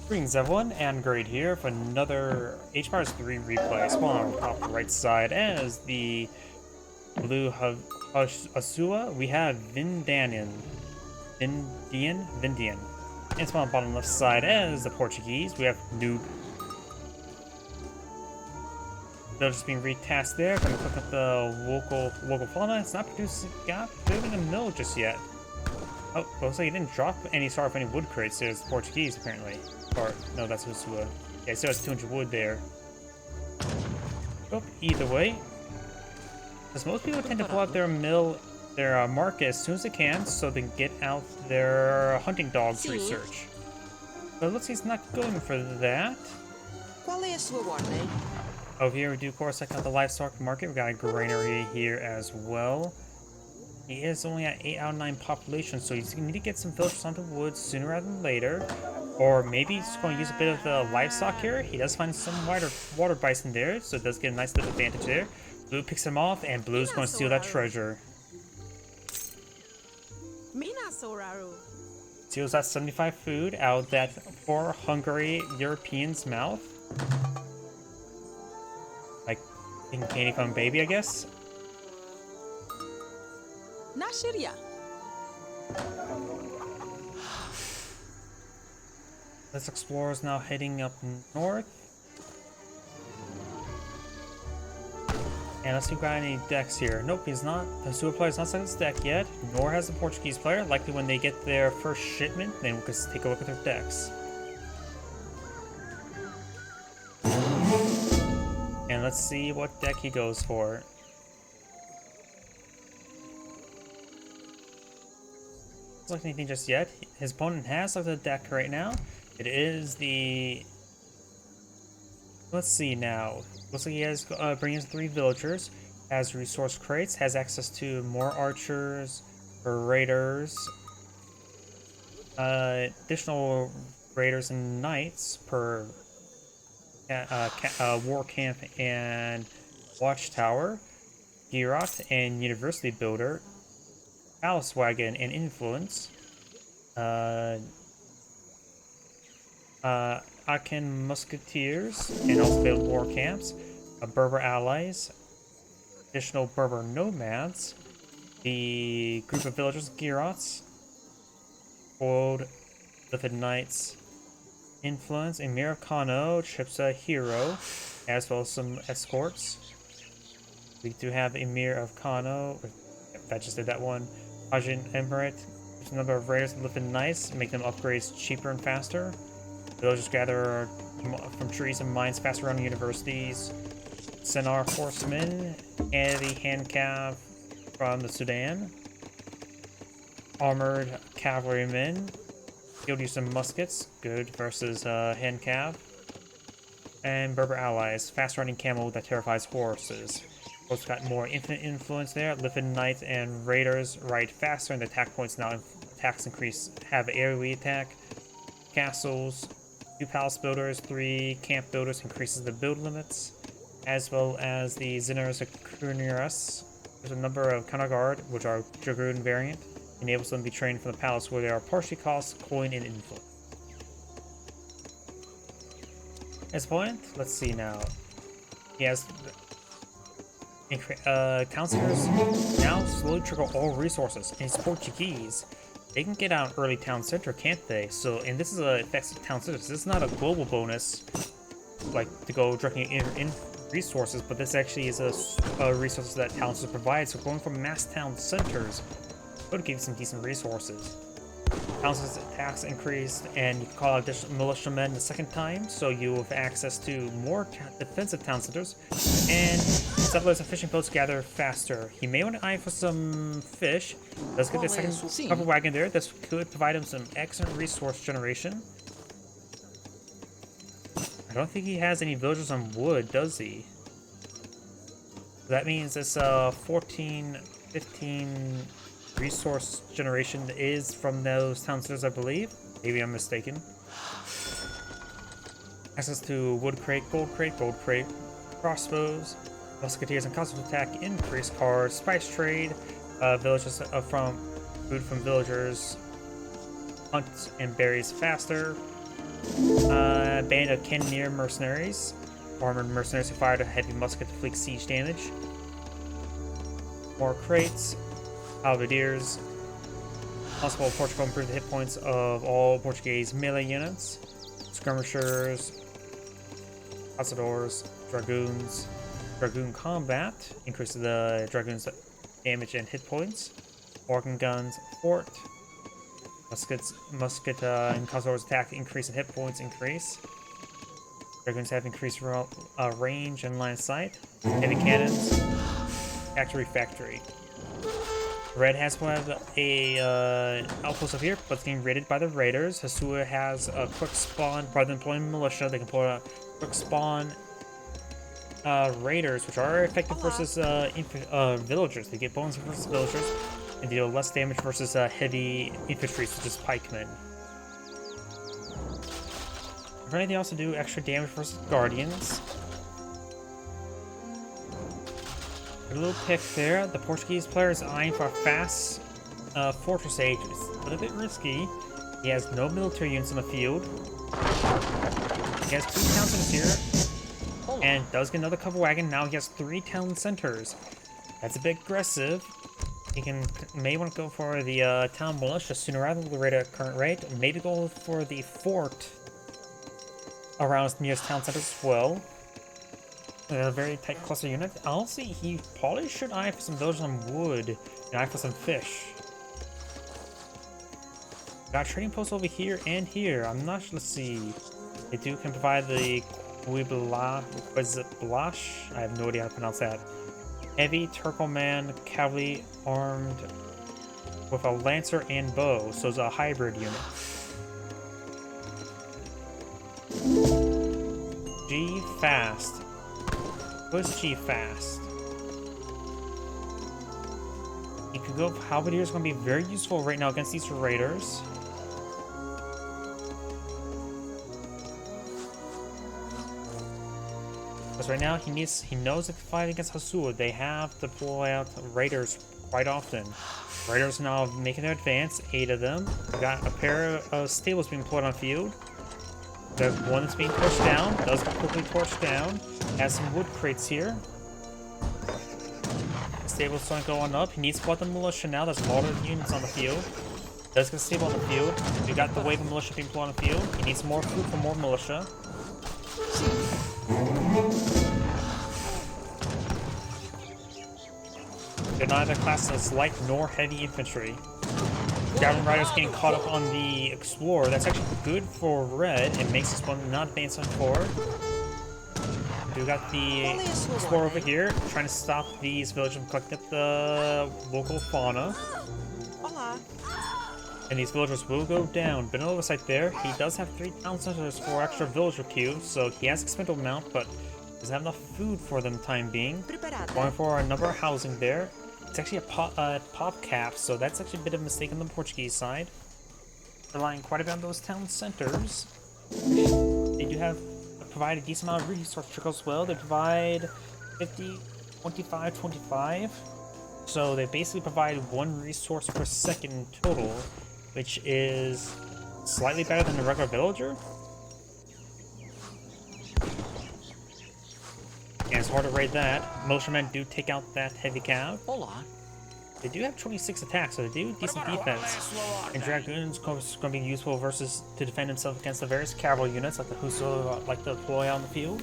Greetings everyone, and Great here for another H-Mars 3 replay. Spawn on top right side as the blue Hasua, we have Vindian. And spawn on bottom left side as the Portuguese, we have Noob. They're just being retasked there. Gonna cook up the local fauna. It's not building a mill just yet. Oh, looks like he didn't drop any sort of any wood crates. There's the Portuguese apparently. Or, no, that's Hasua. Yeah, so it's 200 wood there. Oh, either way. Because most people tend to pull out their market as soon as they can, so they can get out their hunting dogs research. But it looks like he's not going for that. Over here we do, of course, check out the livestock market. We got a granary here as well. He is only at 8 out of 9 population, so he's going to need to get some villagers onto wood sooner rather than later. Or maybe he's going to use a bit of the livestock here. He does find some water bison there, so it does get a nice little advantage there. Blue picks him off, and Blue's going to steal that treasure. Steals that 75 food out of that poor, hungry European's mouth. Like, in candy from baby, I guess. This explorer is now heading up north. And let's see if we got any decks here. Nope, he's not. The sewer player's not set his deck yet, nor has the Portuguese player. Likely when they get their first shipment, then we can take a look at their decks. And let's see what deck he goes for. Doesn't look anything just yet. His opponent has looked at the deck right now. It is the... Let's see now. Looks like he has bringing in 3 villagers, has resource crates, has access to more archers, raiders, additional raiders and knights per war camp and watchtower, Girot and university builder, palace wagon and influence, Akin musketeers and also build war camps, Berber allies, additional Berber nomads, the group of villagers, Girots, old Lithid knights, influence, Emir of Kano, Chipsa hero, as well as some escorts. We do have Emir of Kano, that just did that one, Agion Emirate, there's a number of raiders and Lithid knights, make them upgrades cheaper and faster. Villagers gather from trees and mines faster around universities. Senar horsemen, and the hand cav from the Sudan. Armored cavalrymen. Field use of muskets, good versus hand cav. And Berber allies, fast running camel that terrifies horses. Both got more infinite influence there. Lithid knights and raiders ride faster, and the attack points now attacks increase. Have AoE attack. Castles. 2 palace builders, 3 camp builders increases the build limits, as well as the Zinners Kurniras. There's a number of counter guard, which are Dragoon variant, enables them to be trained from the palace where they are partially cost, coin, and influence. As point, let's see now. He has town centers now slowly trigger all resources, and it's Portuguese. They can get out early town center, can't they? So, and this is a effective town center. This is not a global bonus, like to go directly in resources, but this actually is a resource that town centers provide. So, going from mass town centers would give you some decent resources. Town centers attacks increased, and you can call out additional militiamen the second time, so you have access to more defensive town centers, and settlers and fishing boats gather faster. He may want to eye for some fish. Let's get the second cover wagon there. This could provide him some excellent resource generation. I don't think he has any villagers on wood, does he? That means this 14, 15 resource generation is from those town centers, I believe. Maybe I'm mistaken. Access to wood crate, gold crate, crossbows, musketeers and constant attack, increased cards, spice trade, villagers from food from villagers, hunt and berries faster, Band of cannoneer mercenaries. Armored mercenaries who fired a heavy musket to inflict siege damage. More crates. Halberdiers. Possible Portugal improve the hit points of all Portuguese melee units. Skirmishers. Cazadores. Dragoons. Dragoon combat. Increases the dragoons' damage and hit points. Organ guns. Fort. Musket and Cazadores attack increase in hit points increase. Dragoons have increased range and line of sight. Heavy cannons. Factory. Red has one of a outpost up here, but it's getting raided by the raiders. Hasua has a quick spawn. Rather than employing militia, they can employ a quick spawn raiders, which are effective versus villagers. They get bonuses versus villagers and deal less damage versus heavy infantry, such as pikemen. They also do extra damage versus guardians. A little pick there. The Portuguese player is eyeing for a fast fortress age. It's a little bit risky. He has no military units on the field. He has 2 town centers here. And does get another cover wagon. Now he has 3 town centers. That's a bit aggressive. He may want to go for the town militia sooner rather than the rate at current rate. Maybe go for the fort around his nearest town center as well. A very tight cluster unit. Honestly, he probably should eye for some villagers on wood and eye for some fish. Got trading posts over here and here. I'm not sure. Let's see. They can provide the Blash. I have no idea how to pronounce that. Heavy Turkoman cavalry armed with a lancer and bow, so it's a hybrid unit. G fast. Push G fast. You could go. Halberdier is going to be very useful right now against these raiders. Because right now he knows if to fight against Hasua, they have to deploy out raiders quite often. Raiders now making their advance, 8 of them. We got a pair of stables being put on field. There's one that's being pushed down, does quickly torch down. Has some wood crates here. Stable's starting to go on up. He needs to put the militia now. There's a lot of units on the field. Does get a stable on the field. We got the wave of militia being put on the field. He needs more food for more militia. They're neither classed as light nor heavy infantry. Goblin Riders getting caught up on the Explorer. That's actually good for red. It makes this one not advance on forward. We got the Explorer over here trying to stop these villagers from collecting up the local fauna. And these villagers will go down. Been an oversight there. He does have 3 town centers for extra villager queue, so he has expendable amount, but doesn't have enough food for them time being. Going for a number of housing there. It's actually a pop cap, so that's actually a bit of a mistake on the Portuguese side. Relying quite a bit on those town centers. They do provide a decent amount of resource trickles as well. They provide 50, 25, 25. So they basically provide 1 resource per second in total, which is slightly better than a regular villager. And it's hard to raid that. Militiamen do take out that heavy cav. They do have 26 attacks, so they do decent defense. And Dragoons going to be useful to defend himself against the various cavalry units like the Hasua like to deploy on the field.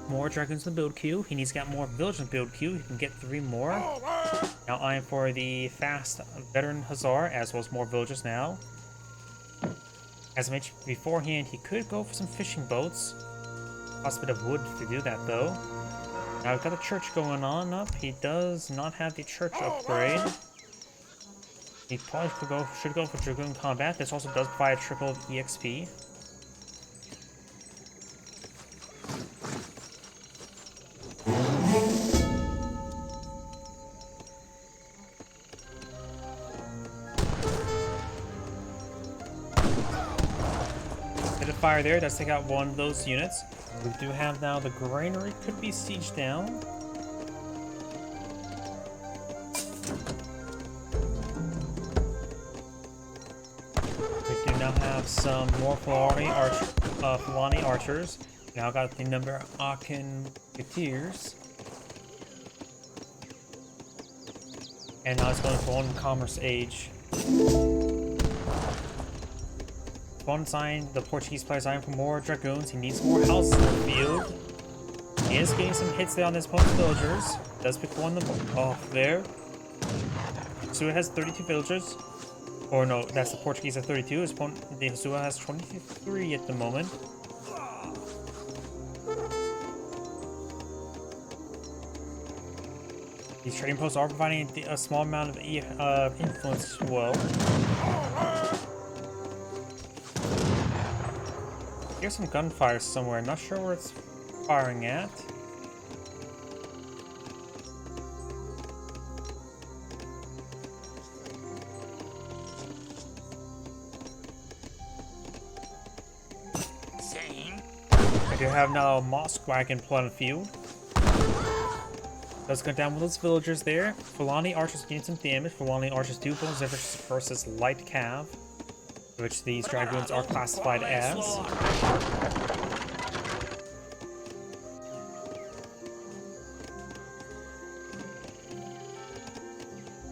More Dragoons in the build queue. He needs to get more villagers in the build queue. He can get 3 more. Now eyeing for the fast veteran Hussar, as well as more villagers now. As I mentioned beforehand, he could go for some fishing boats. Cost a bit of wood to do that, though. Now we've got a church going on up. He does not have the church upgrade. He probably should go for Dragoon combat. This also does provide a trickle of EXP. Bit of fire there. Does take out one of those units. We do have now the granary could be sieged down. We do now have up some more Fulani archers. Now got the number of Akin Musketeers. And now it's going for one commerce age. One sign, the Portuguese player sign for more dragoons. He needs more houses in the field. He is getting some hits there on his opponent's villagers. Does pick one of them off there. So it has 32 villagers. Or no, that's the Portuguese at 32. His opponent, the Hasua, has 23 at the moment. These trading posts are providing a small amount of influence as well. Here's some gunfire somewhere. Not sure where it's firing at. I do have now a mosque wagon put on the field. Does go down with those villagers there. Fulani archers gain some damage. Fulani archers do bonus versus light cav, which these dragoons are classified as.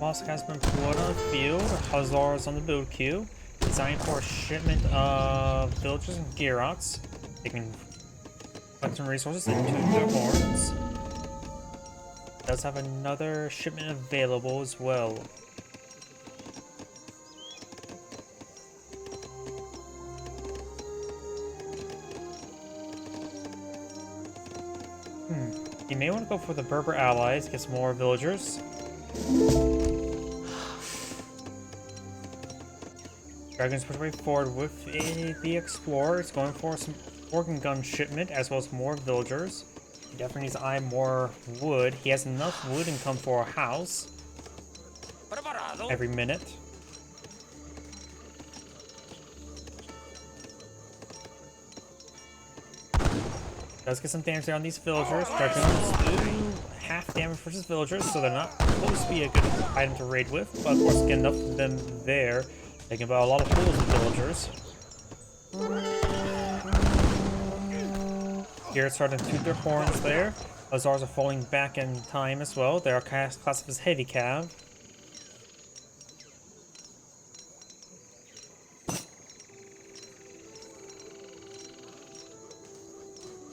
Mosque has been put on the field. Hussars on the build queue. Designed for a shipment of villagers and Girots. They can collect some resources and tune their horns. Does have another shipment available as well. You may want to go for the Berber allies, get some more villagers. Dragons push way forward with the Explorer. It's going for some organ gun shipment as well as more villagers. He definitely needs to eye more wood. He has enough wood income for a house every minute. Does get some damage there on these villagers. Dragoons do half damage versus villagers, so they're not supposed to be a good item to raid with. But of course, get enough of them there. They can buy a lot of fools with villagers. Here it's starting to toot their horns there. Hussars are falling back in time as well. They are classified as heavy cav.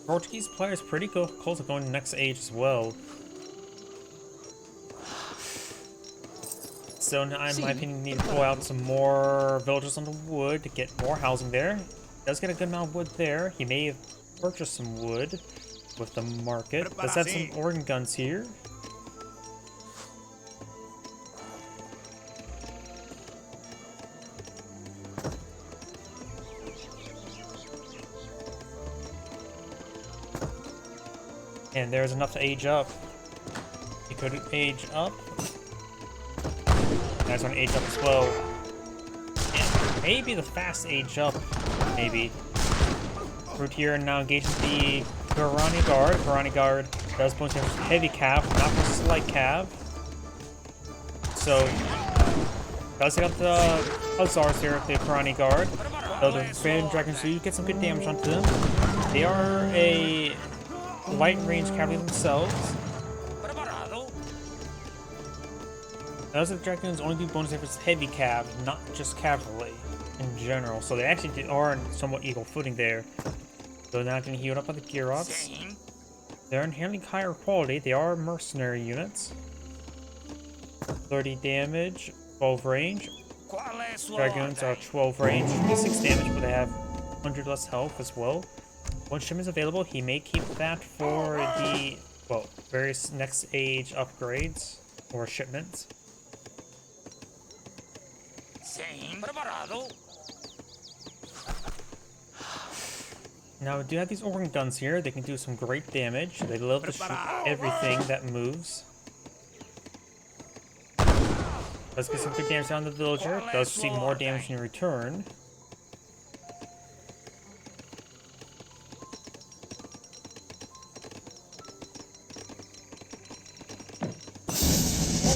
Portuguese player is pretty close to going to the next age as well. So now, in my opinion, need to pull out some more villagers on the wood to get more housing there. Does get a good amount of wood there. He may have purchased some wood with the market. Does have some organ guns here. And there's enough to age up. He could age up. That's going to age up as well. And maybe the fast age up, maybe. Root here and now engaging the Guarani Guard. Guarani Guard does point to heavy cav, not versus light cav. So, does take out the Hussars here at the Guarani Guard. Though the Vindian Dragons do get some good damage onto them. They are a light range cavalry themselves. Those of the Dragoons only do bonus if it's heavy cav, not just cavalry in general. So they actually are on somewhat equal footing there. So now getting healed up by the Girots. They're inherently higher quality. They are mercenary units. 30 damage, 12 range. Dragoons are 12 range, 6 damage, but they have 100 less health as well. One shipment is available. He may keep that for the, well, various next age upgrades or shipments. Now we do have these organ guns here. They can do some great damage. They love to shoot everything that moves. Does get some good damage on the villager. Does see more damage in return.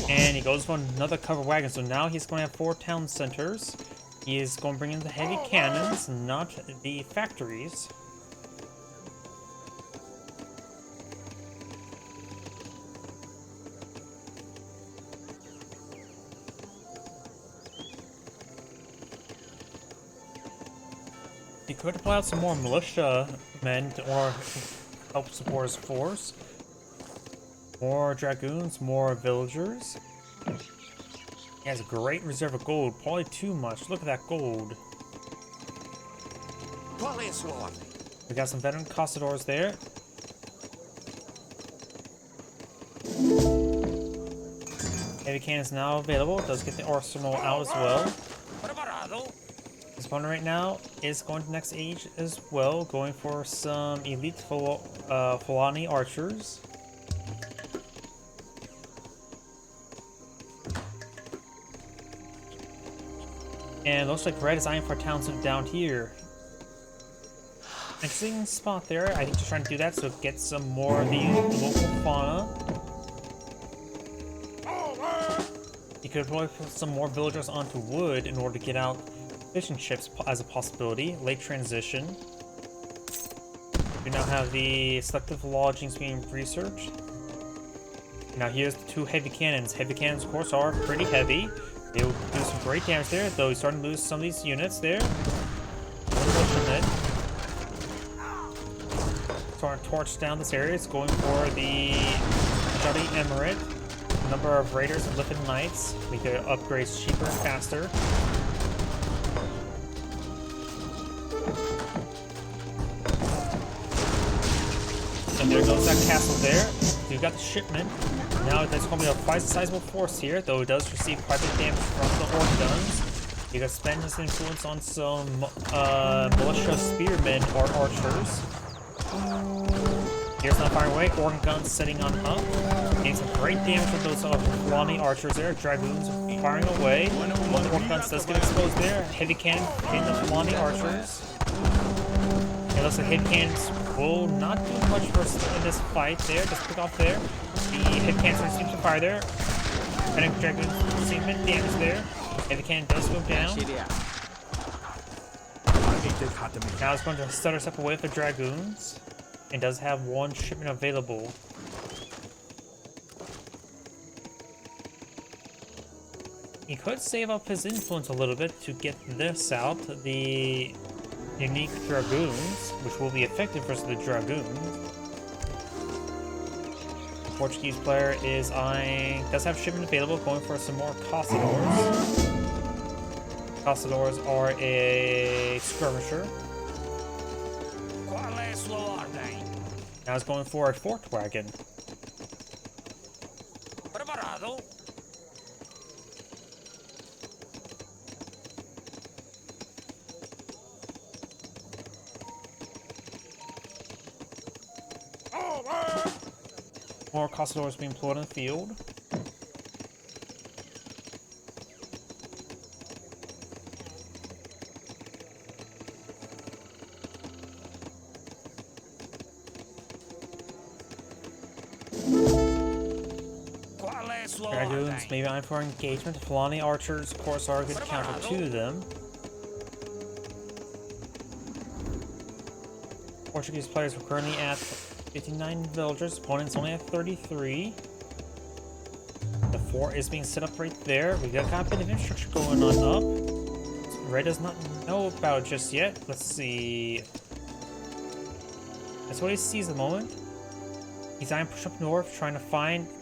And he goes for another cover wagon. So now he's going to have 4 town centers. He is going to bring in the heavy cannons, not the factories. He could pull out some more militia men or help support his force. More dragoons, more villagers. He has a great reserve of gold, probably too much. Look at that gold. We got some veteran costadors there. Heavy cannons now available. Does get the arsenal out as well. This opponent right now is going to next age as well, going for some elite Fulani archers. And it looks like red is eyeing for Townsend down here. Interesting spot there. I think just trying to do that so it gets some more of the local fauna. You could probably put some more villagers onto wood in order to get out fishing ships as a possibility. Late transition. We now have the selective lodgings being researched. Now here's the two heavy cannons. Heavy cannons, of course, are pretty heavy. They will do some great damage there, though he's starting to lose some of these units there. Starting to torch down this area. It's going for the Juddy Emirate. Number of raiders and Liffin Knights. Make the upgrades cheaper and faster. And there goes that castle there. We've got the shipment. Now there's going to be a quite sizable force here, though it does receive quite a bit of damage from the orc guns. You can spend his influence on some militia spearmen or archers. Here's not firing away. Orc guns setting on up. Getting some great damage with those Fulani archers there. Dragoons firing away. One orc guns does get exposed there. Heavy cannon hitting the Fulani archers. It looks like heavy cannons will not do much for us in this fight there. Just pick off there. The heavy cannons seems to fire there. And dragoons seem to damage there. Heavy cannon does go down. Now it's going to stutter step away with the dragoons. And does have one shipment available. He could save up his influence a little bit to get this out. The unique dragoons, which will be effective versus the dragoons. The Portuguese player is does have shipment available, going for some more costadors. Costadors are a skirmisher. Now it's going for a fort wagon. More costadors being employed in the field. Dragoons maybe eyeing for engagement. Fulani archers, of course, are a good counter to them. Portuguese players are currently at 59 villagers. Opponents only at 33. The fort is being set up right there. We got a bit of infrastructure going on up. Red does not know about it just yet. Let's see. That's what he sees at the moment. He's eyeing push up north, trying to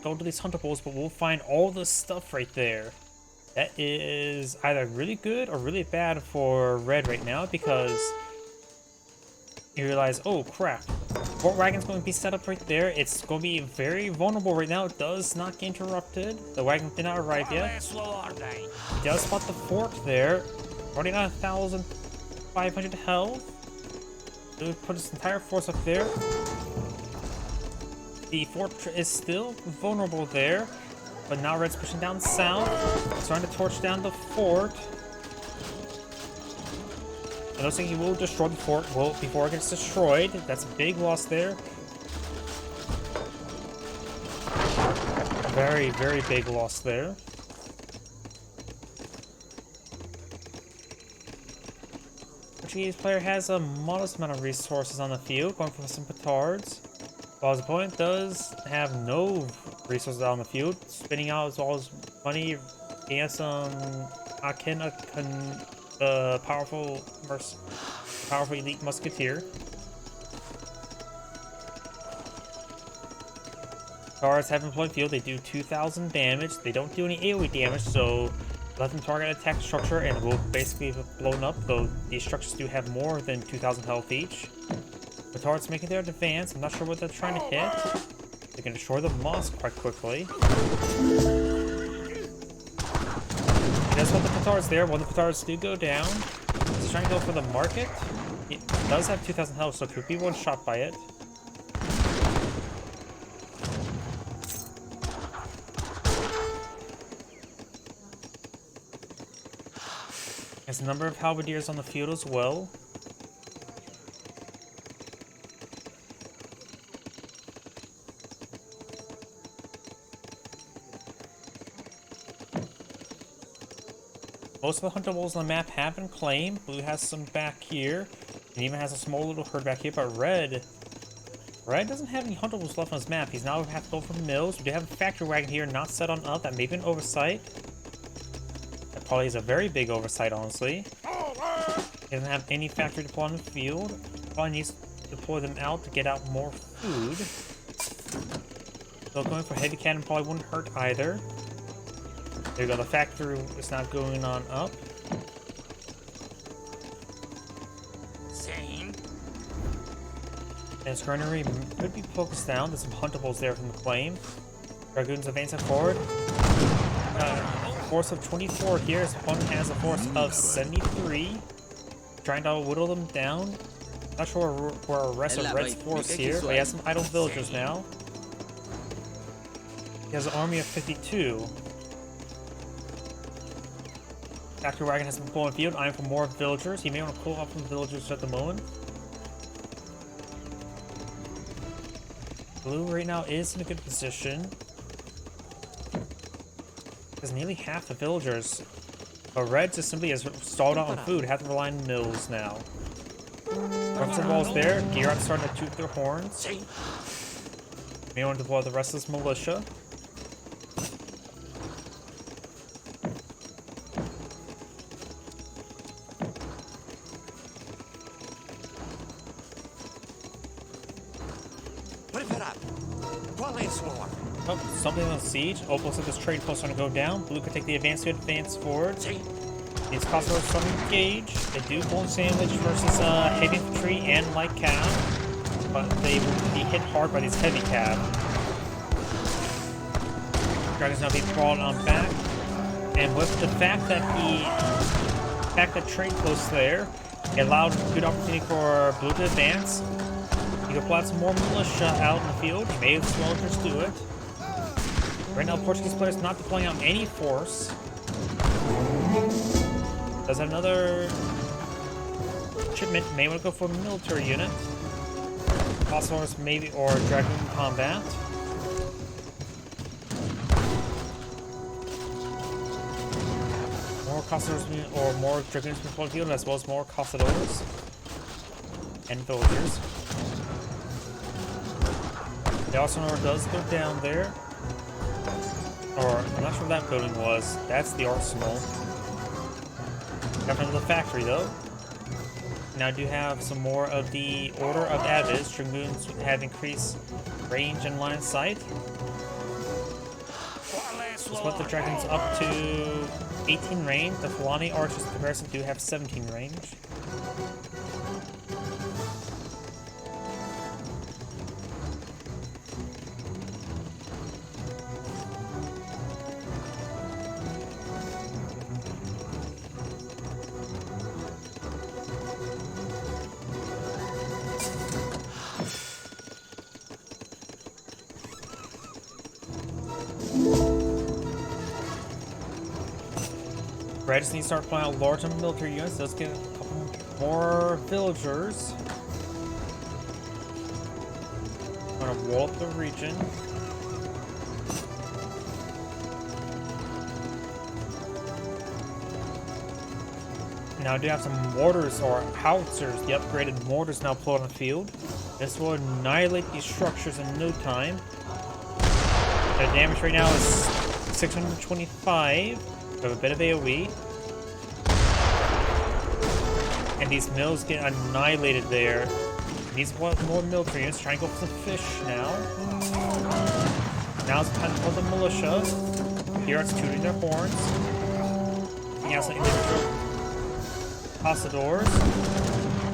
go to these hunter bowls, but we'll find all this stuff right there. That is either really good or really bad for red right now, because you realize, oh crap, fort wagon's going to be set up right there. It's going to be very vulnerable right now. It does not get interrupted. The wagon did not arrive yet. He does spot the fort there. Already got 1,500 health. So we put his entire force up there. The fort is still vulnerable there, but now red's pushing down south, starting to torch down the fort. It looks like he will destroy the fort before it gets destroyed. That's a big loss there. Very, very big loss there. Portuguese player has a modest amount of resources on the field, going for some petards, while his opponent does have no resources out on the field, spinning out all his money. He has some powerful elite musketeer. Petards have employed field. They do 2,000 damage. They don't do any AoE damage, so let them target attack structure and will basically be blown up, though these structures do have more than 2,000 health each. Petards making their advance. I'm not sure what they're trying to hit. They can destroy the mosque quite quickly. He does want the petards there. One of the petards do go down. He's trying to go for the market. He does have 2,000 health, so could be one shot by it. There's a number of halberdiers on the field as well. Most of the huntables on the map have been claimed. Blue has some back here. And even has a small little herd back here, but Red doesn't have any huntables left on his map. He's now going to have to go for mills. We do have a factory wagon here, not set on up. That may be an oversight. That probably is a very big oversight, honestly. He doesn't have any factory deployed on the field. Probably needs to deploy them out to get out more food. So going for heavy cannon probably wouldn't hurt either. There you go, the factory is not going on up. Same. And his granary could be focused down. There's some huntables there from the claim. Dragoons advancing forward. Force of 24 here. His opponent has a force of 73. Trying to whittle them down. Not sure where the rest of Red's force here, but he has some idle villagers now. He has an army of 52. Factory wagon has been pulling field, eyeing for more villagers. He may want to pull off some villagers at the moment. Blue right now is in a good position. Because nearly half the villagers. But Red just simply has stalled out on food, have to rely on mills now. Once the ball's there, Girat's starting to toot their horns. May want to deploy the rest of this militia. Oh, something on siege. Oh, looks like this trade post starting to go down. Blue could take the advance to advance forward. These Kosovo are starting to engage. They do hold sandwich versus heavy infantry and light cav, but they will be hit hard by these heavy cav. Dragon's now being crawled on back, and with the fact that trade post there, it allowed a good opportunity for Blue to advance. You can plot some more militia out in the field. You may as well just do it. Right now, Portuguese players not deploying out any force. Does have another shipment. May want to go for a military unit. Kosovo's maybe, or Dragoon combat. More Kosovos or more Dragoons deployed field, as well as more Kosovos and villagers. The Arsenal does go down there. Or, I'm not sure what that building was. That's the arsenal. Got another factory, though. Now I do have some more of the Order of Avids. Dragoons have increased range and line of sight. Just put the Dragons up to 18 range. The Fulani Archers in comparison do have 17 range. Red just needs to start playing out large military units. Let's get a couple more villagers. I'm gonna wall up the region. Now I do have some mortars or howitzers, the upgraded mortars now deployed on the field. This will annihilate these structures in no time. The damage right now is 625 with a bit of AoE. And these mills get annihilated there. These want more military units, trying to go for some fish now. Now's the time for the militia. Here it's tooting their horns. Taking out some individual Passadors.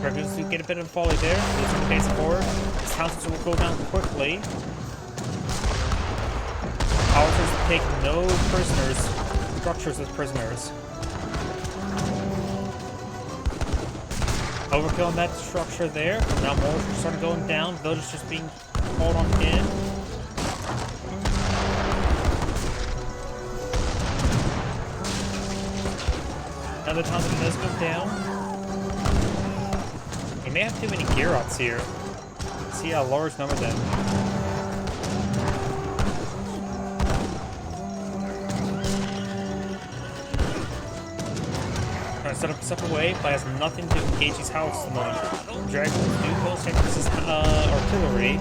Regulars do get a bit of volley there. Losing the base forward. This house will go down quickly. Howitzers take no prisoners. Structures as prisoners. Overkill on that structure there. Now more started going down. Villagers just being called on in. Another time that it does go down. He may have too many Girots here. See a large number then. Trying to set up a separate way, but has nothing to engage these houses at the moment. Dragons do go check this is artillery.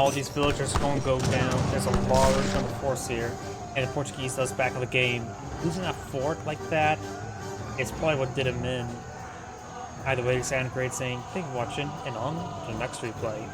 All these villagers are going to go down. There's a large number of force here. And the Portuguese does back of the game. Losing that fort like that, it's probably what did him in. Either way, it's great saying, thank you for watching, and on to the next replay.